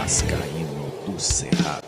Vascaíno do Cerrado.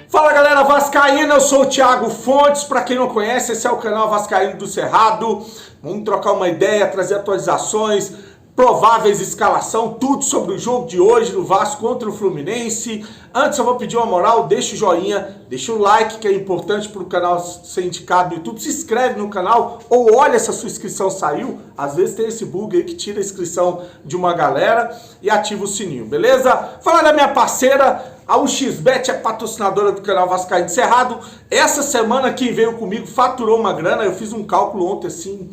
Fala galera vascaína, eu sou o Thiago Fontes. Para quem não conhece, esse é o canal Vascaíno do Cerrado. Vamos trocar uma ideia, trazer atualizações, prováveis escalação, tudo sobre o jogo de hoje do Vasco contra o Fluminense. Antes eu vou pedir uma moral, deixa o joinha, deixa o like, que é importante para o canal ser indicado no YouTube. Se inscreve no canal ou olha se a sua inscrição saiu. Às vezes tem esse bug aí que tira a inscrição de uma galera e ativa o sininho, beleza? Falar da minha parceira, a 1xBet é patrocinadora do canal Vascaíno do Cerrado. Essa semana quem veio comigo faturou uma grana, eu fiz um cálculo ontem assim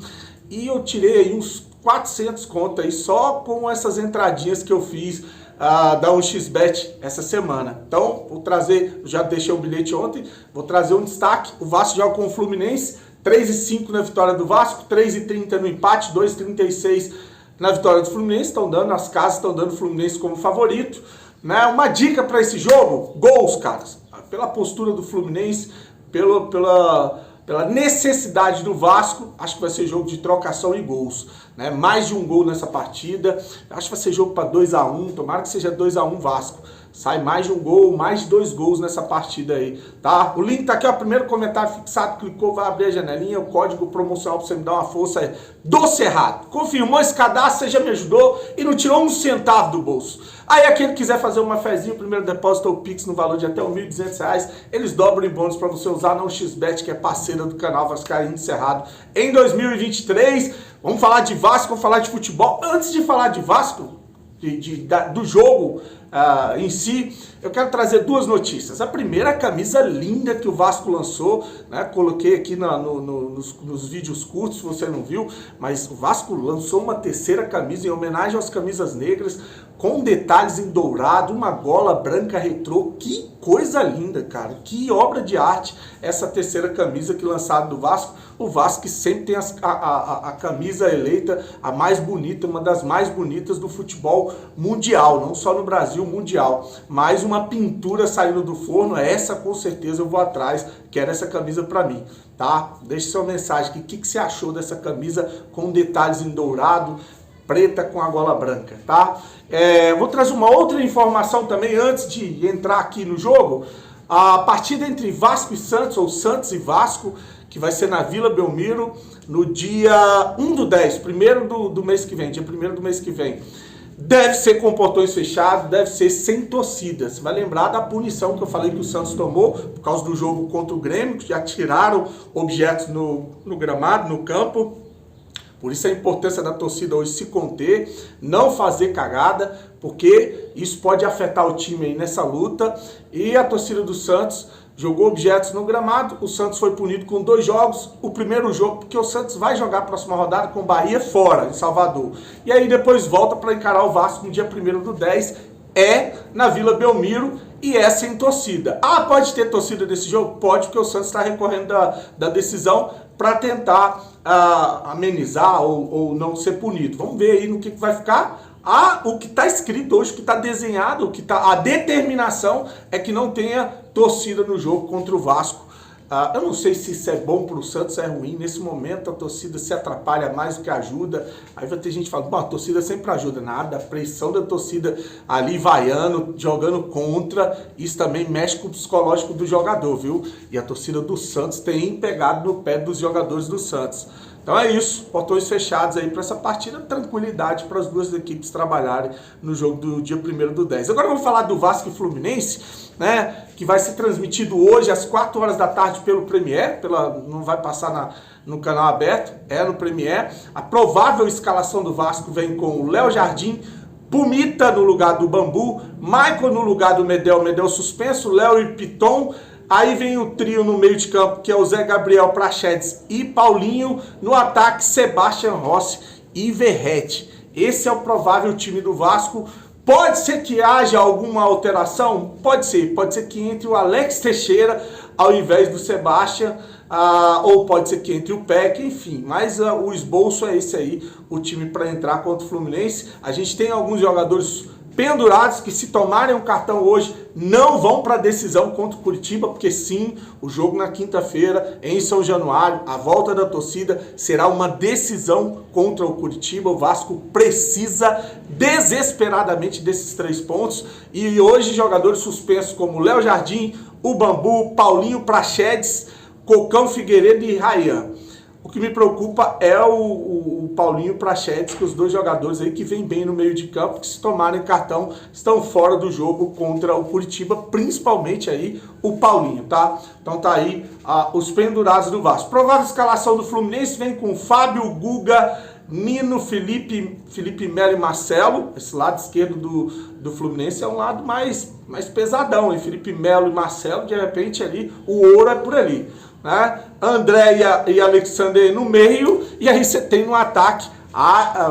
e eu tirei aí uns 400 conto aí só com essas entradinhas que eu fiz da 1xBet essa semana. Então, vou trazer, já deixei o bilhete ontem, vou trazer um destaque. O Vasco joga com o Fluminense, 3,5 na vitória do Vasco, 3,30 no empate, 2,36 na vitória do Fluminense. Estão dando, as casas estão dando o Fluminense como favorito, né? Uma dica para esse jogo, gols, caras. Pela postura do Fluminense, pela necessidade do Vasco, acho que vai ser jogo de trocação e gols, né? Mais de um gol nessa partida, acho que vai ser jogo para 2-1, tomara que seja 2-1 Vasco. Sai mais de um gol, mais de 2 gols nessa partida aí, tá? O link tá aqui, ó, primeiro comentário fixado, clicou, vai abrir a janelinha, o código promocional pra você me dar uma força é do Cerrado. Confirmou esse cadastro, você já me ajudou e não tirou um centavo do bolso. Aí aquele que quiser fazer uma fezinha, o primeiro depósito ou Pix no valor de até R$ 1.200, eles dobram em bônus para você usar na 1xBet, que é parceira do canal Vascaíno do Cerrado, em 2023. Vamos falar de Vasco, vamos falar de futebol. Antes de falar de Vasco, do jogo em si, eu quero trazer duas notícias. A primeira, a camisa linda que o Vasco lançou, né? Coloquei aqui nos vídeos curtos, se você não viu, mas o Vasco lançou uma terceira camisa em homenagem às camisas negras, com detalhes em dourado, uma gola branca retrô. Que coisa linda, cara, que obra de arte essa terceira camisa que lançaram do Vasco. O Vasco que sempre tem a camisa eleita a mais bonita, uma das mais bonitas do futebol mundial, não só no Brasil, mundial. Mais uma pintura saindo do forno, essa com certeza eu vou atrás, quero essa camisa pra mim, tá? Deixe sua mensagem aqui, o que você achou dessa camisa com detalhes em dourado, preta com a gola branca, tá? Vou trazer uma outra informação também antes de entrar aqui no jogo. A partida entre Vasco e Santos, ou Santos e Vasco, que vai ser na Vila Belmiro no dia 1/10, primeiro do mês que vem, dia 1º do mês que vem. Deve ser com portões fechados, deve ser sem torcida. Você vai lembrar da punição que eu falei que o Santos tomou por causa do jogo contra o Grêmio, que já tiraram objetos no gramado, no campo. Por isso a importância da torcida hoje se conter, não fazer cagada, porque isso pode afetar o time aí nessa luta. E a torcida do Santos jogou objetos no gramado, o Santos foi punido com 2 jogos. O primeiro jogo, porque o Santos vai jogar a próxima rodada com o Bahia fora, em Salvador. E aí depois volta para encarar o Vasco no dia 1º/10, na Vila Belmiro, e é sem torcida. Pode ter torcida desse jogo? Pode, porque o Santos está recorrendo da decisão para tentar amenizar ou não ser punido. Vamos ver aí no que vai ficar. O que está escrito hoje, o que está desenhado, a determinação é que não tenha torcida no jogo contra o Vasco. Eu não sei se isso é bom para o Santos, é ruim. Nesse momento a torcida se atrapalha mais do que ajuda. Aí vai ter gente falando, bom, a torcida sempre ajuda. Nada, a pressão da torcida ali vaiando, jogando contra, isso também mexe com o psicológico do jogador, viu? E a torcida do Santos tem pegado no pé dos jogadores do Santos. Então é isso, portões fechados aí para essa partida, tranquilidade para as duas equipes trabalharem no jogo do dia 1º/10. Agora vamos falar do Vasco e Fluminense, né, que vai ser transmitido hoje às 4 horas da tarde pelo Premiere, não vai passar no canal aberto, no Premiere. A provável escalação do Vasco vem com o Léo Jardim, Pumita no lugar do Bambu, Michael no lugar do Medel suspenso, Léo e Piton. Aí vem o trio no meio de campo, que é o Zé Gabriel, Praxedes e Paulinho. No ataque, Sebastian Rossi e Verratti. Esse é o provável time do Vasco. Pode ser que haja alguma alteração? Pode ser que entre o Alex Teixeira ao invés do Sebastian, ou pode ser que entre o Peck, enfim. Mas o esboço é esse aí, o time para entrar contra o Fluminense. A gente tem alguns jogadores pendurados que, se tomarem um cartão hoje, não vão para a decisão contra o Curitiba, porque sim, o jogo na quinta-feira em São Januário, a volta da torcida, será uma decisão contra o Curitiba. O Vasco precisa desesperadamente desses 3 pontos, e hoje jogadores suspensos como Léo Jardim, o Bambu, Paulinho Praxedes, Cocão Figueiredo e Ryan. O que me preocupa é o Paulinho Praxedes, que os 2 jogadores aí que vêm bem no meio de campo, que, se tomarem cartão, estão fora do jogo contra o Curitiba, principalmente aí o Paulinho, tá? Então tá aí os pendurados do Vasco. Provável escalação do Fluminense vem com Fábio, Guga, Nino, Felipe Melo e Marcelo. Esse lado esquerdo do Fluminense é um lado mais pesadão, hein? Felipe Melo e Marcelo, de repente ali, o ouro é por ali, né? André e Alexander no meio, e aí você tem no ataque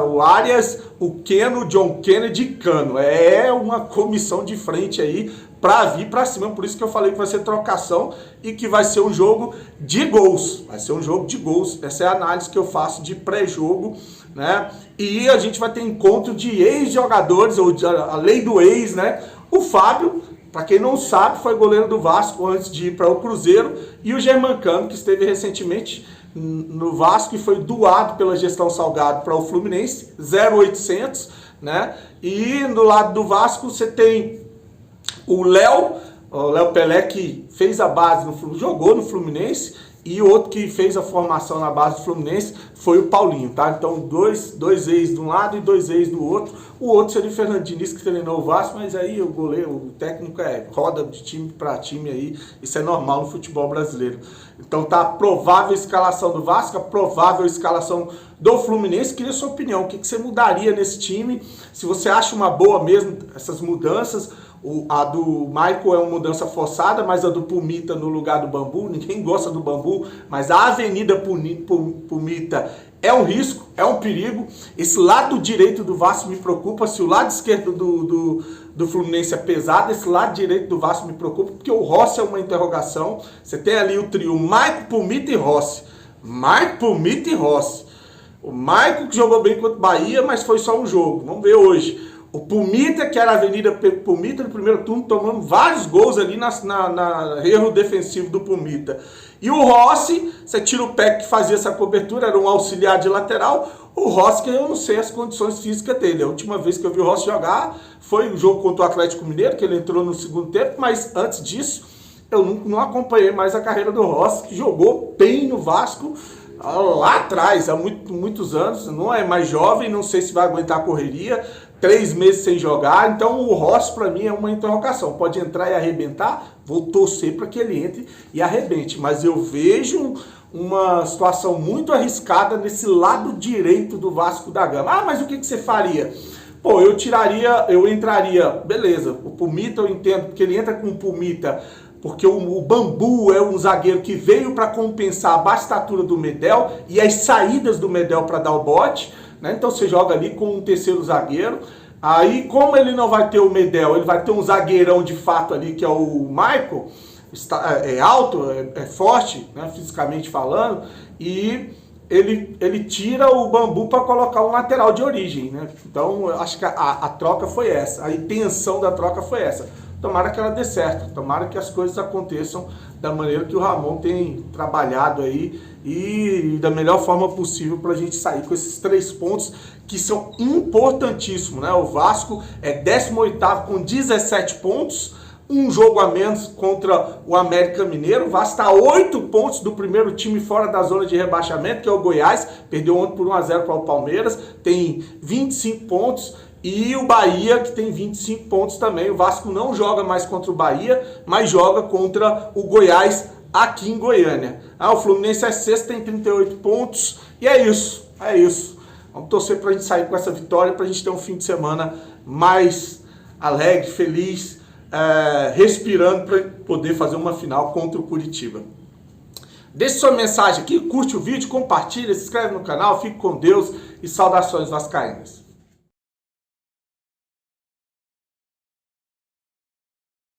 o Arias, o Keno, o John Kennedy e Cano. É uma comissão de frente aí para vir para cima, por isso que eu falei que vai ser trocação e que vai ser um jogo de gols. Vai ser um jogo de gols, essa é a análise que eu faço de pré-jogo, né? E a gente vai ter encontro de ex-jogadores, ou a lei do ex, né? O Fábio, para quem não sabe, foi goleiro do Vasco antes de ir para o Cruzeiro, e o Germancano, que esteve recentemente no Vasco e foi doado pela gestão Salgado para o Fluminense, 0,800, né? E do lado do Vasco você tem o Léo Pelé, que fez a base, jogou no Fluminense, e o outro que fez a formação na base do Fluminense foi o Paulinho, tá? Então, dois ex de um lado e 2 ex do outro. O outro seria o Fernando Diniz, que treinou o Vasco, mas aí o goleiro, o técnico roda de time para time aí, isso é normal no futebol brasileiro. Então tá a provável escalação do Vasco, a provável escalação do Fluminense. Queria a sua opinião, o que você mudaria nesse time? Se você acha uma boa mesmo essas mudanças. A do Michael é uma mudança forçada, mas a do Pumita no lugar do Bambu, ninguém gosta do Bambu, mas a Avenida Pumita é um risco, é um perigo. Esse lado direito do Vasco me preocupa. Se o lado esquerdo do Fluminense é pesado, esse lado direito do Vasco me preocupa, porque o Rossi é uma interrogação. Você tem ali o trio Michael, Pumita e Rossi. Michael, Pumita e Rossi. O Michael, que jogou bem contra o Bahia, mas foi só um jogo. Vamos ver hoje. O Pumita, que era a Avenida Pumita no primeiro turno, tomando vários gols ali na erro defensivo do Pumita. E o Rossi, você tira o pé que fazia essa cobertura, era um auxiliar de lateral. O Rossi, que eu não sei as condições físicas dele. A última vez que eu vi o Rossi jogar foi o jogo contra o Atlético Mineiro, que ele entrou no segundo tempo, mas antes disso eu não acompanhei mais a carreira do Rossi, que jogou bem no Vasco lá atrás, há muitos anos. Não é mais jovem, não sei se vai aguentar a correria. 3 meses sem jogar, então o Rossi para mim é uma interrogação. Pode entrar e arrebentar, vou torcer para que ele entre e arrebente, mas eu vejo uma situação muito arriscada nesse lado direito do Vasco da Gama. Ah, mas o que você faria? Pô, eu entraria, beleza, o Pumita eu entendo, porque ele entra com o Pumita, porque o Bambu é um zagueiro que veio para compensar a baixa estatura do Medel e as saídas do Medel para dar o bote, né? Então você joga ali com um terceiro zagueiro. Aí, como ele não vai ter o Medel, ele vai ter um zagueirão de fato ali, que é o Michael, é alto, é forte, né, fisicamente falando, e ele tira o Bambu para colocar um lateral de origem, né? Então eu acho que a troca foi essa, a intenção da troca foi essa. Tomara que ela dê certo, tomara que as coisas aconteçam da maneira que o Ramon tem trabalhado aí e da melhor forma possível para a gente sair com esses 3 pontos que são importantíssimos, né? O Vasco é 18º com 17 pontos, um jogo a menos contra o América Mineiro. O Vasco está a 8 pontos do primeiro time fora da zona de rebaixamento, que é o Goiás, perdeu ontem por 1-0 para o Palmeiras, tem 25 pontos. E o Bahia, que tem 25 pontos também. O Vasco não joga mais contra o Bahia, mas joga contra o Goiás aqui em Goiânia. O Fluminense é 6º, tem 38 pontos. E é isso, é isso. Vamos torcer para a gente sair com essa vitória, para a gente ter um fim de semana mais alegre, feliz, respirando para poder fazer uma final contra o Curitiba. Deixe sua mensagem aqui, curte o vídeo, compartilha, se inscreve no canal, fique com Deus e saudações vascaínas.